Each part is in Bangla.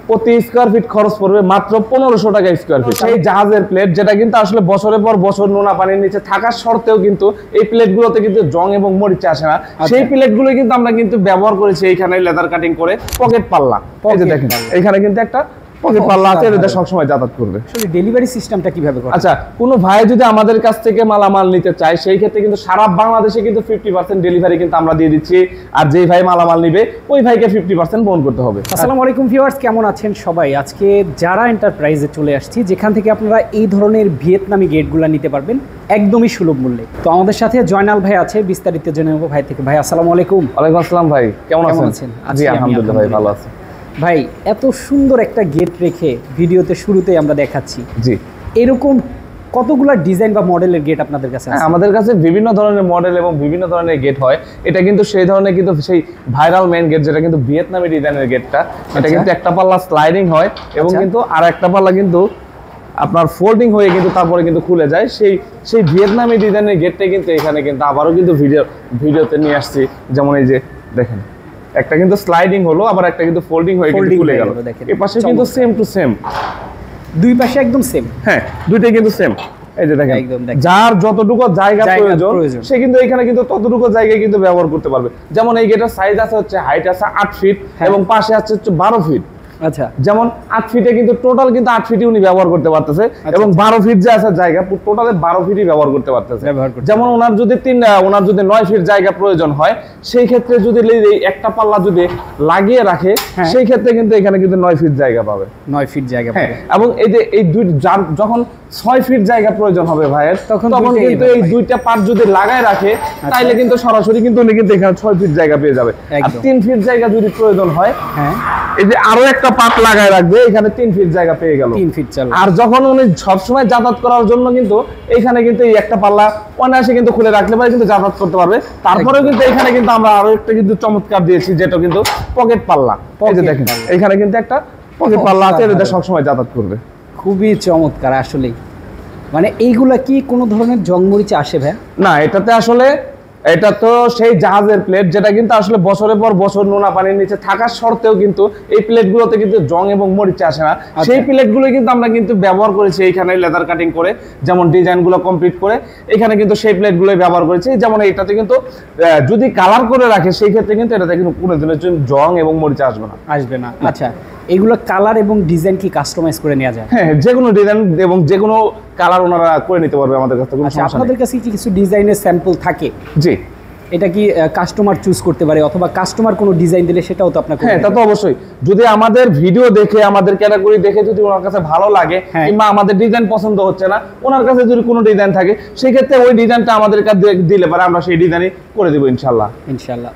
প্রতি স্কয়ার ফিট খরচ পড়বে মাত্র 1500 টাকা স্কয়ার ফিট। সেই জাহাজের প্লেট যেটা কিন্তু আসলে বছরের পর বছর নোনা পানির নিচে থাকার সত্ত্বেও কিন্তু এই প্লেটগুলোতে কিন্তু জং এবং মরিচা আসে না। সেই প্লেটগুলো কিন্তু আমরা কিন্তু ব্যবহার করেছি এইখানে লেদার কাটিং করে পকেট পাল্লা। এই যে দেখেন এখানে কিন্তু একটা পকেট পাল্লা আছে, এটা সবসময় যাতায়াত করবে। আসলে ডেলিভারি সিস্টেমটা কিভাবে করে? আচ্ছা, কোনো ভাই যদি আমাদের কাছ থেকে মালামাল নিতে চায় সেই ক্ষেত্রে কিন্তু সারা বাংলাদেশে কিন্তু 50% ডেলিভারি কিন্তু আমরা দিয়ে দিচ্ছি। আর যেই ভাই মালামাল নিবে ওই ভাইকে 50% বহন করতে হবে। আসসালামু আলাইকুম ভিউয়ার্স, কেমন আছেন সবাই? আজকে যারা এন্টারপ্রাইজে চলে আসছি, যেখান থেকে আপনারা এই ধরনের ভিয়েতনামি গেটগুলো নিতে পারবেন একদমই সুলভ মূল্যে। তো আমাদের সাথে জয়নাল ভাই আছে, বিস্তারিত জেনে নেব ভাই থেকে। ভাই আসসালামু আলাইকুম। ওয়ালাইকুম আসসালাম ভাই, কেমন আছেন? জি আলহামদুলিল্লাহ ভাই, ভালো আছি। ভাই এত সুন্দর একটা গেট রেখে ভিডিওতে শুরুতেই আমরা দেখাচ্ছি, জি এরকম কতগুলা ডিজাইন বা মডেলের গেট আপনাদের কাছে আছে? আমাদের কাছে বিভিন্ন ধরনের মডেল এবং বিভিন্ন ধরনের গেট হয়। এটা কিন্তু সেই ধরনের কিন্তু সেই ভাইরাল মেইন গেট যেটা কিন্তু ভিয়েতনামি ডিজাইনের গেটটা, এটা কিন্তু একটা পাল্লা স্লাইডিং হয় এবং কিন্তু আর একটা পাল্লা কিন্তু আপনার ফোল্ডিং হয়ে কিন্তু তারপরে কিন্তু খুলে যায়। সেই ভিয়েতনামি ডিজাইনের গেটটা কিন্তু এখানে কিন্তু আবারও কিন্তু ভিডিওতে নিয়ে আসছি। যেমন এই যে দেখেন, একটা কিন্তু স্লাইডিং হলো, আবার একটা কিন্তু ফোল্ডিং হয়ে কিন্তু খুলে গেল। এই পাশে কিন্তু সেম টু সেম, দুই পাশে একদম সেম। হ্যাঁ, দুইটাই কিন্তু সেম। এই যে দেখেন, যার যতটুকু জায়গা প্রয়োজন সে কিন্তু এখানে কিন্তু ততটুকু জায়গায় কিন্তু ব্যবহার করতে পারবে। যেমন এই গেটের সাইজ আছে হচ্ছে হাইট আছে 8 ফিট এবং পাশে আছে হচ্ছে 12 ফিট। আচ্ছা, যেমন 8 ফিটে কিন্তু টোটাল কিন্তু 8 ফিটই উনি ব্যবহার করতে পারতেছে এবং 12 ফিট যে আছে জায়গা টোটালে 12 ফিটই ব্যবহার করতে পারতেছে। যেমন ওনার যদি 9 ফিট জায়গা প্রয়োজন হয়, সেই ক্ষেত্রে যদি এই একটা পাল্লা যদি লাগিয়ে রাখে সেই ক্ষেত্রে কিন্তু এখানে কিন্তু 9 ফিট জায়গা পাবে। 9 ফিট জায়গা পাবে। এবং এই যে এই যখন 6 ফিট জায়গা প্রয়োজন হবে ভাইয়ের, তখন কিন্তু এই দুইটা পার্ট যদি লাগায় রাখে তাইলে কিন্তু সরাসরি কিন্তু উনি কিন্তু এখানে 6 ফিট জায়গা পেয়ে যাবে। আর 3 ফিট জায়গা যদি প্রয়োজন হয়, এই যে আরো একটা পার্ট লাগায় রাখবে, এখানে 3 ফিট জায়গা পেয়ে গেল। 3 ফিট চাল। আর যখন উনি সবসময় যাতায়াত করার জন্য কিন্তু এখানে কিন্তু এই একটা পাল্লা অনায়াসে কিন্তু খুলে রাখতে পারে, কিন্তু যাতায়াত করতে পারবে। তারপরেও কিন্তু এখানে কিন্তু আমরা আরো একটা কিন্তু চমৎকার দিয়েছি, যেটা কিন্তু পকেট পাল্লা। এই যে দেখেন এখানে কিন্তু একটা পকেট পাল্লা আছে, এটা সবসময় যাতায়াত করবে। খুবই চমৎকার আসলেই। মানে এইগুলা কি কোনো ধরনের জং মরিচা আসে ভাই? না, এটাতে আসলে এটা তো সেই জাহাজের প্লেট যেটা কিন্তু আসলে বছরের পর বছর নোনা পানির নিচে থাকার সত্ত্বেও কিন্তু এই প্লেটগুলোতে কিন্তু জং এবং মরিচা আসে না। সেই প্লেটগুলো কিন্তু আমরা কিন্তু ব্যবহার করেছি এইখানে লেদার কাটিং করে, যেমন ডিজাইনগুলো কমপ্লিট করে এখানে কিন্তু সেই প্লেটগুলোই ব্যবহার করেছি। যেমন এটাতে কিন্তু যদি কালার করে রাখে সেই ক্ষেত্রে কিন্তু এটাতে কিন্তু কোনো দিনের জন্য জং এবং মরিচা আসবে না। আচ্ছা, এগুলো কালার এবং ডিজাইন কি কাস্টমাইজ করে নেওয়া যায়? হ্যাঁ, যে কোনো ডিজাইন এবং যে কোনো কালার ওনারা করে নিতে পারবে আমাদের কাছ থেকে। আচ্ছা, আপনাদের কাছে কি কিছু ডিজাইনের স্যাম্পল থাকে? জি, এটা কি কাস্টমার চুজ করতে পারে, অথবা কাস্টমার কোনো ডিজাইন দিলে সেটাও তো আপনাকে? হ্যাঁ, তা তো অবশ্যই। যদি আমাদের ভিডিও দেখে, আমাদের ক্যাটাগরি দেখে যদি ওনার কাছে ভালো লাগে কিংবা আমাদের ডিজাইন পছন্দ হচ্ছে না, ওনার কাছে যদি কোনো ডিজাইন থাকে সেই ক্ষেত্রে ওই ডিজাইনটা আমাদের কাছে দিলে পারে, আমরা সেই ডিজাইনই করে দেব ইনশাআল্লাহ।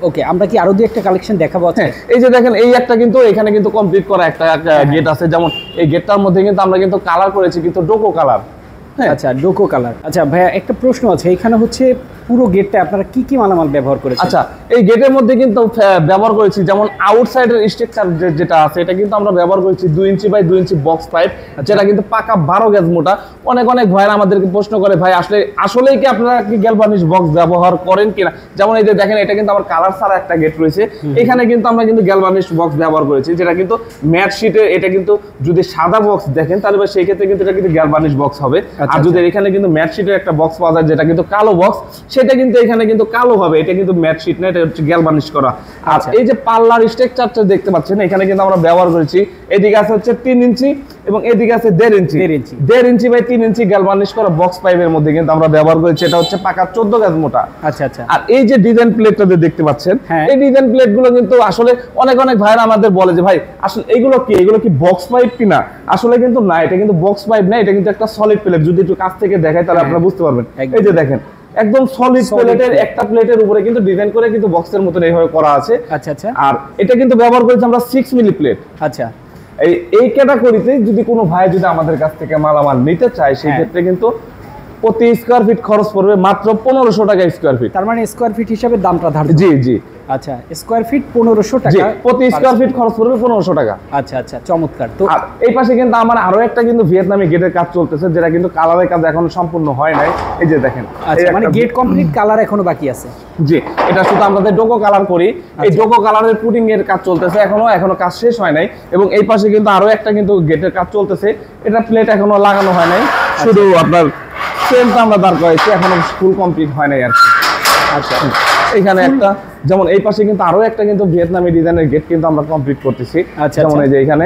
ওকে, আমরা কি আরো দুই একটা কালেকশন দেখাবো? এই যে দেখেন, এই একটা কিন্তু এখানে কিন্তু কমপ্লিট করা একটা গেট আছে। যেমন এই গেটটার মধ্যে কিন্তু আমরা কিন্তু কালার করেছি কিন্তু ডোকো কালার। আচ্ছা, ডোকো কালার। আচ্ছা ভাইয়া, একটা প্রশ্ন আছে, এখানে হচ্ছে পুরো গেটটা আপনারা কি কি মালামাল ব্যবহার করেছেন? আচ্ছা, এই গেটের মধ্যে কিন্তু ব্যবহার করেছি যেমন আউটসাইডের স্ট্রাকচার যেটা আছে, এটা কিন্তু আমরা ব্যবহার করেছি 2 inch by 2 inch box pipe, যেটা কিন্তু পাকা 12 গেজ মোটা। অনেক ভাইরা আমাদেরকে প্রশ্ন করে, ভাই আসলেই কি আপনারা কি গ্যালভানিশ বক্স ব্যবহার করেন কিনা? যেমন এই যে দেখেন, এটা কিন্তু আমার কালার ছাড়া একটা গেট রয়েছে, এখানে কিন্তু আমরা কিন্তু গ্যালভানিশ বক্স ব্যবহার করেছি, যেটা কিন্তু ম্যাট শীটের। এটা কিন্তু যদি সাদা বক্স দেখেন তাহলে সেই ক্ষেত্রে কিন্তু এটা কিন্তু গ্যালভানিশ বক্স হবে। আর যদি এখানে কিন্তু ম্যাট শীটের একটা বক্স পাওয়া যায় যেটা কিন্তু কালো বক্স, সেটা কিন্তু এখানে কিন্তু কালো হবে। এটা কিন্তু ম্যাট শীট না, এটা হচ্ছে গ্যালভানিশ করা। আর এই যে পাল্লার স্ট্রাকচারটা দেখতে পাচ্ছেন, এখানে কিন্তু আমরা ব্যবহার করেছি, এদিকে আছে হচ্ছে 3 ইঞ্চি এবং এদিকে আছে 1.5 ইঞ্চি। 1.5 ইঞ্চি বাই 3 ইঞ্চি গ্যালভানিশ করা বক্স পাইপের মধ্যে কিন্তু আমরা ব্যবহার করেছি, এটা হচ্ছে পাকা 14 গেজ মোটা। আচ্ছা। আর এই যে ডিজাইন প্লেটটা দেখতে পাচ্ছেন, এই ডিজাইন প্লেটগুলো কিন্তু আসলে অনেক ভাইরা আমাদের বলে যে ভাই আসলে এগুলো কি বক্স পাইপ কিনা? আসলে কিন্তু না, এটা কিন্তু বক্স পাইপ না, এটা কিন্তু একটা সলিড প্লেট। যদি একটু কাছ থেকে দেখাই তাহলে আপনারা বুঝতে পারবেন। এই যে দেখেন, একদম সলিড প্লেটের একটা প্লেটের উপরে কিন্তু ডিজাইন করে কিন্তু বক্সের মতন এইভাবে করা আছে। আচ্ছা। আর এটা কিন্তু ব্যবহার করেছি আমরা 6 মিলি প্লেট। আচ্ছা, এই ক্যাটাগরিতে যদি কোনো ভাই যদি আমাদের কাছ থেকে মালামাল নিতে চায় সেই ক্ষেত্রে কিন্তু প্রতি স্কয়ার ফিট খরচ পড়বে মাত্র 1500 টাকা স্কয়ার ফিট। তার মানে স্কয়ার ফিট হিসাবে দামটা ধার্য। জি। আচ্ছা, স্কোয়ার ফিট 1500 জি, টাকা প্রতি স্কোয়ার ফিট খরচ পড়বে 1500 টাকা। আচ্ছা আচ্ছা, চমৎকার। তো আর এই পাশে কিন্তু আমার আরো একটা কিন্তু ভিয়েতনামি গেটের কাজ চলতেছে, যেটা কিন্তু কালারের কাজ এখনো সম্পূর্ণ হয় নাই। এই যে দেখেন, আচ্ছা, এই মানে একটা- গেট কমপ্লিট, কালার এখনো বাকি আছে। জি, এটা শুধু আমাদের ডোকো কালার করি। এই ডোকো কালারের পুটিং এর কাজ চলতেছে, এখনো কাজ শেষ হয় নাই। এবং এই পাশে কিন্তু আরো একটা কিন্তু গেটের কাজ চলতেছে, এটা প্লেট এখনো লাগানো হয় নাই, শুধু আপনার ফ্রেমটা আমরা দাঁড় করাইছি, এখনো ফুল কমপ্লিট হয় নাই আর কি। আচ্ছা, এখানে একটা, যেমন এই পাশে কিন্তু আরো একটা কিন্তু ভিয়েতনামি ডিজাইনের গেট কিন্তু আমরা কমপ্লিট করতেছি, আচ্ছা, যেমন এই যে এখানে,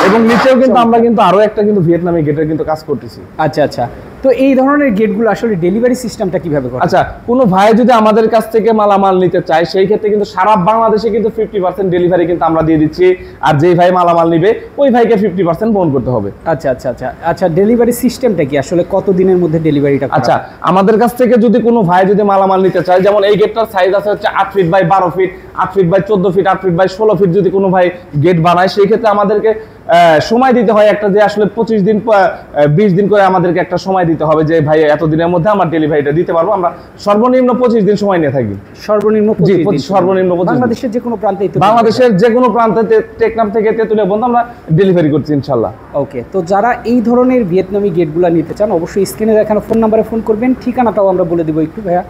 এবং নিচেও কিন্তু আমরা কিন্তু আরো একটা কিন্তু ভিয়েতনামি গেটের কিন্তু কাজ করতেছি। আচ্ছা আচ্ছা। তো এই ধরনের গেটগুলো আসলে ডেলিভারি সিস্টেমটা কিভাবে করে? আচ্ছা, কোনো ভাই যদি আমাদের কাছ থেকে মালামাল নিতে চায়, সেই ক্ষেত্রে কিন্তু সারা বাংলাদেশে কিন্তু 50% ডেলিভারি কিন্তু আমরা দিয়ে দিচ্ছি। আর যেই ভাই মালামাল নিবে ওই ভাইকে 50% বহন করতে হবে। আচ্ছা আচ্ছা আচ্ছা আচ্ছা, ডেলিভারি সিস্টেমটা কি আসলে, কত দিনের মধ্যে ডেলিভারিটা? আচ্ছা, আমাদের কাছ থেকে যদি কোনো ভাই যদি মালামাল নিতে চায়, যেমন এই গেটটার সাইজ আছে হচ্ছে 8 feet by 12 feet, 8 feet by 14 feet, 8 feet by 16 feet, যদি কোনো ভাই গেট বানায়, সেই ক্ষেত্রে আমাদেরকে সময় দিতে হয় একটা, যে আসলে 25 দিন 20 দিন করে আমাদেরকে একটা সময় দিতে হবে, যে ভাই এত দিনের মধ্যে আমার ডেলিভারিটা দিতে পারবো। আমরা সর্বনিম্ন 25 দিন সময় নিয়ে থাকি। সর্বনিম্ন জি, 25 দিন। সর্বনিম্ন 25 দিন। বাংলাদেশের যে কোনো প্রান্তে বাংলাদেশের যে কোনো প্রান্তে টেকনাফ থেকে তেতুলিয়া পর্যন্ত আমরা ডেলিভারি করছি ইনশাল্লাহ। ওকে, তো যারা এই ধরনের ভিয়েতনামি গেটগুলো নিতে চান, অবশ্যই স্ক্রিনে দেখানো ফোন নাম্বারে ফোন করবেন। ঠিকানাটাও আমরা বলে দিব একটু, ভাইয়া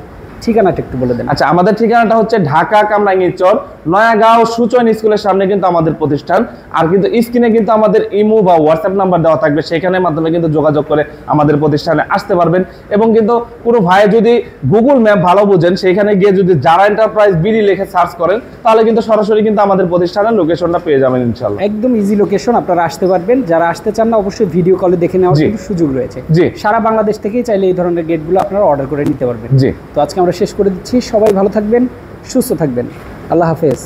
ঠিকানাটা একটু বলে দেন। আচ্ছা, আমাদের ঠিকানাটা হচ্ছে ঢাকা কামরাঙ্গীরচর নয়াগাঁও সুচয়ন স্কুলের সামনে কিন্তু আমাদের প্রতিষ্ঠান। আর কিন্তু স্ক্রিনে কিন্তু আমাদের ইমো বা হোয়াটসঅ্যাপ নাম্বার দেওয়া থাকবে, সেখানের মাধ্যমে কিন্তু যোগাযোগ করে আমাদের প্রতিষ্ঠানে আসতে পারবেন। এবং কিন্তু কোনো ভাই যদি গুগল ম্যাপ ভালো বুঝেন, সেখানে গিয়ে যদি যারা এন্টারপ্রাইজ বিডি লিখে সার্চ করেন, তাহলে কিন্তু সরাসরি কিন্তু আমাদের প্রতিষ্ঠানের লোকেশনটা পেয়ে যাবেন ইনশাল্লাহ। একদম ইজি লোকেশন, আপনারা আসতে পারবেন। যারা আসতে চান না, অবশ্যই ভিডিও কলে দেখে নেওয়ার জি। কিন্তু সুযোগ রয়েছে। জি। সারা বাংলাদেশ থেকেই চাইলে এই ধরনের গেটগুলো আপনারা অর্ডার করে নিতে পারবেন। জি। তো আজকে আমরা শেষ করে দিচ্ছি। সবাই ভালো থাকবেন, সুস্থ থাকবেন। আল্লাহ হাফেজ।